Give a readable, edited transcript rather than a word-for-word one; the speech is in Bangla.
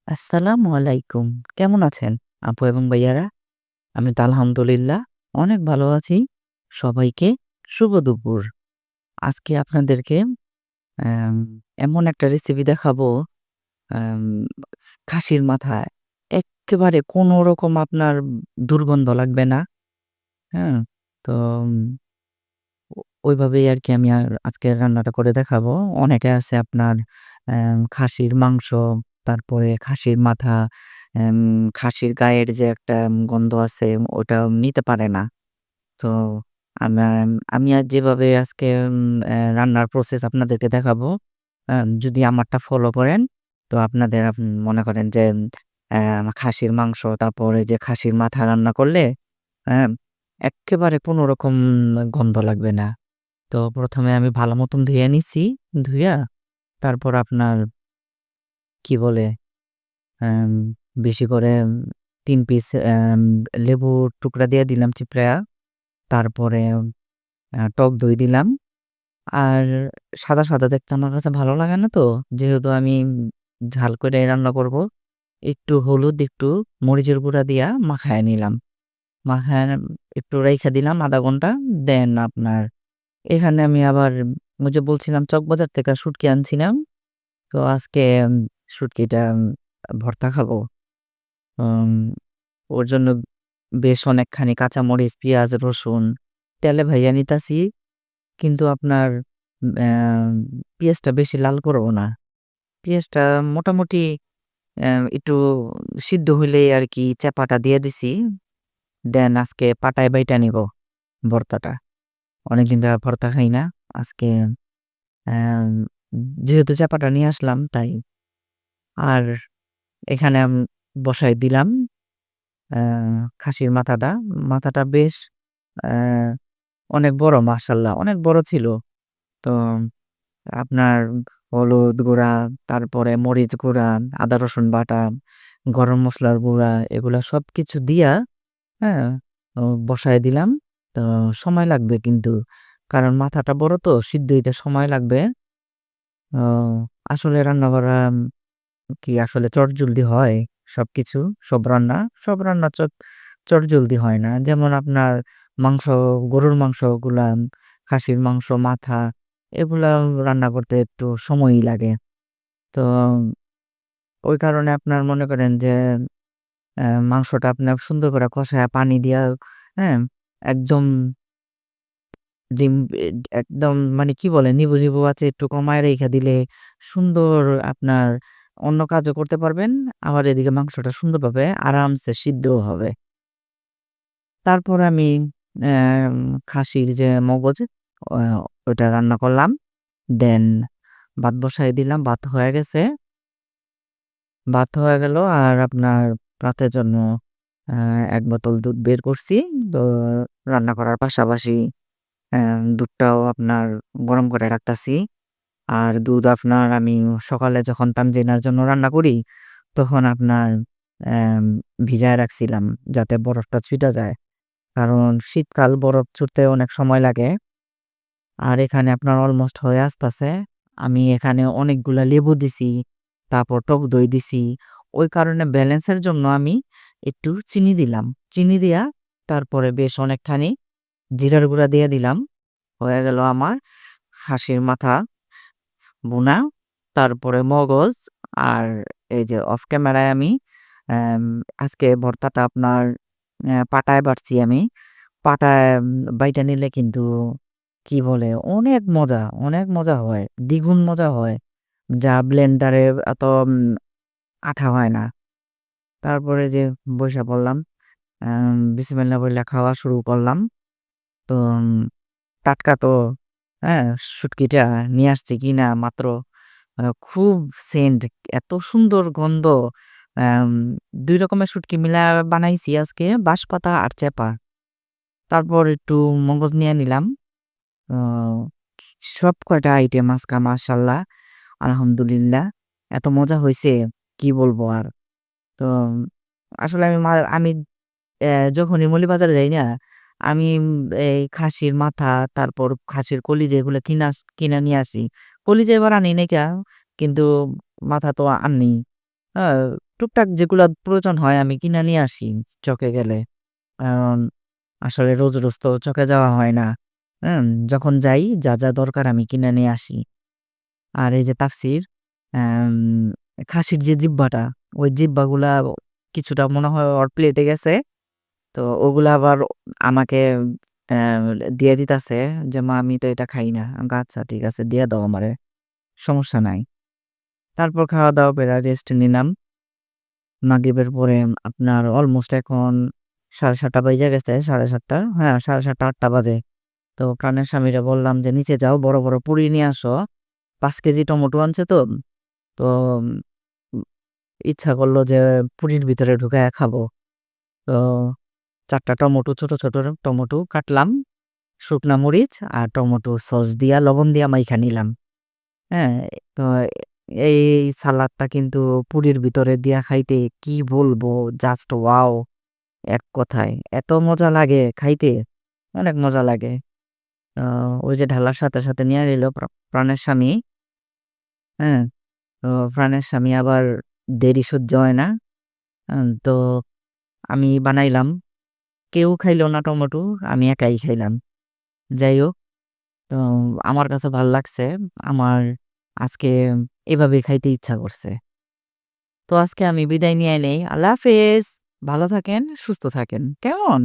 আসসালামু আলাইকুম। কেমন আছেন আপু এবং ভাইয়ারা? আমি তো আলহামদুলিল্লাহ অনেক ভালো আছি। সবাইকে শুভ দুপুর। আজকে আপনাদেরকে অ্যাম এমন একটা রেসিপি দেখাবো, অ্যাম খাসির মাথা। এক্কেবারে কোনো রকম আপনার দুর্গন্ধ লাগবে না। হ্যাঁ? তো ও ওইভাবেই আরকি আমি আজকে রান্নাটা করে দেখাবো। অনেকে আছে আপনার খাসির মাংস, তারপরে খাসির মাথা, এম খাসির গায়ের যে একটা গন্ধ আছে ওটা নিতে পারে না। তো আমার আমি যেভাবে আজকে রান্নার প্রসেস আপনাদেরকে দেখাবো, যদি আমারটা ফলো করেন তো আপনাদের মনে করেন যে খাসির মাংস, তারপরে যে খাসির মাথা রান্না করলে হ্যাঁ, এক্কেবারে কোনো রকম গন্ধ লাগবে না। তো ১ম এ আমি ভালো মতন ধুইয়া নিছি। ধুইয়া তারপর আপনার কি বলে আম বেশি করে ৩ পিস লেবুর টুকরা দিয়ে দিলাম চিপড়ায়া। তারপরে টক দই দিলাম। আর সাদা দেখতে আমার কাছে ভালো লাগে না তো। যেহেতু আমি ঝাল করে রান্না করব, একটু হলুদ, একটু মরিচের গুঁড়া দিয়া মাখায় নিলাম। মাখায় একটু রাইখা দিলাম ০.৫ ঘন্টা। দেন আপনার এখানে আমি আবার ওই যে বলছিলাম চকবাজার থেকে শুটকি আনছিলাম। তো আজকে শুটকিটা ভর্তা খাবো। উম ওর জন্য বেশ অনেকখানি কাঁচামরিচ, পেঁয়াজ, রসুন তেলে ভাইজা নিতাছি। কিন্তু আপনার অ্যা পেঁয়াজটা বেশি লাল করব না। পেঁয়াজটা মোটামুটি একটু সিদ্ধ হইলেই আরকি চেপাটা দিয়ে দিছি। দেন আজকে পাটায় বাইটা নিবো ভর্তাটা। অনেকদিন ধরে ভর্তা খাই না। আজকে অ্যাম যেহেতু চাপাটা নিয়ে আসলাম তাই। আর এখানে বসায় দিলাম অ্যা খাসির মাথাটা। মাথাটা বেশ অ্যা অনেক বড়, মাশাআল্লাহ অনেক বড় ছিল। তো আপনার হলুদ গুঁড়া, তারপরে মরিচ গুঁড়া, আদা রসুন বাটা, গরম মসলার গুঁড়া এগুলা সবকিছু দিয়া, হ্যাঁ? বসায় দিলাম। তো সময় লাগবে কিন্তু। কারণ মাথাটা বড় তো সিদ্ধ হইতে সময় লাগবে। ও আসলে রান্না করা কি আসলে চটজলদি হয় সবকিছু? সব রান্না? সব রান্না চটজলদি হয় না। যেমন আপনার মাংস, গরুর মাংসগুলা, খাসির মাংস, মাথা এগুলা রান্না করতে একটু সময়ই লাগে। তো ওই কারণে আপনার মনে করেন যে মাংসটা আপনার সুন্দর করে কষায়া পানি দিয়া, হ্যাঁ? একদম জিম এ একদম মানে কি বলে নিবু আঁচে একটু কমায় রাইখা দিলে সুন্দর আপনার অন্য কাজও করতে পারবেন। আবার এদিকে মাংসটা সুন্দরভাবে আরামসে সিদ্ধও হবে। তারপর আমি খাসির যে মগজ অ ওইটা রান্না করলাম। দেন ভাত বসায় দিলাম। ভাত হয়ে গেছে। ভাত হয়ে গেল আর আপনার রাতের জন্য আ ১ বোতল দুধ বের করছি। তো রান্না করার পাশাপাশি অ্যা দুধটাও আপনার গরম করে রাখতাছি। আর দুধ আপনার আমি সকালে যখন তানজিনার জন্য রান্না করি, তখন আপনার অ্যাম ভিজায় রাখছিলাম যাতে বরফটা ছুইটা যায়। কারণ শীতকাল বরফ ছুটতে অনেক সময় লাগে। আর এখানে আপনার অলমোস্ট হয়ে আসতেছে। আমি এখানে অনেকগুলা লেবু দিছি, তারপর টক দই দিছি। ওই কারণে ব্যালেন্সের জন্য আমি একটু চিনি দিলাম। চিনি দিয়া তারপরে বেশ অনেকখানি জিরার গুঁড়া দিয়ে দিলাম। হয়ে গেল আমার খাসির মাথা ভুনা, তারপরে মগজ। আর এই যে অফ ক্যামেরায় আমি অ্যাম আজকে ভর্তাটা আপনার পাটায় বাটছি আমি। পাটায় বাইটা নিলে কিন্তু কি বলে অনেক মজা হয়। দ্বিগুণ মজা হয়। যা ব্লেন্ডারে এত আঠা হয় না। তারপরে যে বইসা পড়লাম। বিসমিল্লাহ বইলা খাওয়া শুরু করলাম। তো টাটকা তো, হ্যাঁ? শুটকিটা নিয়ে আসছি কিনা মাত্র খুব সেন্ট, এত সুন্দর গন্ধ। অ্যাম ২ রকমের শুটকি মিলায়া বানাইছি আজকে, বাঁশপাতা আর চেপা। তারপর একটু মগজ নিয়ে নিলাম। অ সব কয়টা আইটেম আজকা মাশাআল্লাহ, আলহামদুলিল্লাহ। এত মজা হইছে কি বলবো আর। তো আসলে আমি যখনই মৌলভীবাজারে যাই না, আমি এই খাসির মাথা, তারপর খাসির কলিজা এগুলা কিনা নিয়ে আসি। কলিজা এবার আনি নাই কিন্তু মাথা তো আননি। হ্যাঁ? টুকটাক যেগুলা প্রয়োজন হয় আমি কিনে নিয়ে আসি চকে গেলে। কারণ আসলে রোজ তো চকে যাওয়া হয় না। হুম? যখন যাই যা দরকার আমি কিনে নিয়ে আসি। আর এই যে তাফসীর, অ্যাম খাসির যে জিব্বাটা, ওই জিব্বাগুলা কিছুটা মনে হয় ওর প্লেটে গেছে। তো ওগুলা আবার আমাকে অ্যা দিয়ে দিতাছে যে, "মা আমি তো এটা খাই না।" আমি কই, "আচ্ছা ঠিক আছে দিয়ে দাও আমারে। সমস্যা নাই।" তারপর খাওয়া-দাওয়া করে রেস্ট নিলাম। মাগরিবের পরে আপনার অলমোস্ট এখন ৭:৩০ বাইজা গেছে, ৭:৩০ হ্যাঁ, ৭:৩০-৮:০০ বাজে। তো প্রাণের স্বামীরে বললাম যে, "নিচে যাও বড় পুরি নিয়ে আসো।" ৫ কেজি টমেটো আনছে তো। তো উম ইচ্ছা করল যে পুরির ভিতরে ঢুকায়া খাবো। তো ৪ টা টমেটো ছোট টমেটো কাটলাম। শুকনা মরিচ আর টমেটো সস দিয়া লবণ দিয়া মাইখা নিলাম। হ্যাঁ? তো এই সালাদটা কিন্তু পুরির ভিতরে দিয়া খাইতে কি বলবো জাস্ট ওয়াও! এক কথায় এত মজা লাগে খাইতে, অনেক মজা লাগে। আ ওই যে ঢালার সাথে নিয়া নিল প্রাণের স্বামী, হ্যাঁ? তো প্রাণের স্বামী আবার দেরি সহ্য হয় না। তো আমি বানাইলাম। কেউ খাইল না টমেটো, আমি একাই খাইলাম। যাই হোক, তো আমার কাছে ভাল লাগছে। আমার আজকে এভাবে খাইতে ইচ্ছা করছে। তো আজকে আমি বিদায় নিয়ে নেই। আল্লাহ হাফেজ। ভালো থাকেন, সুস্থ থাকেন। কেমন?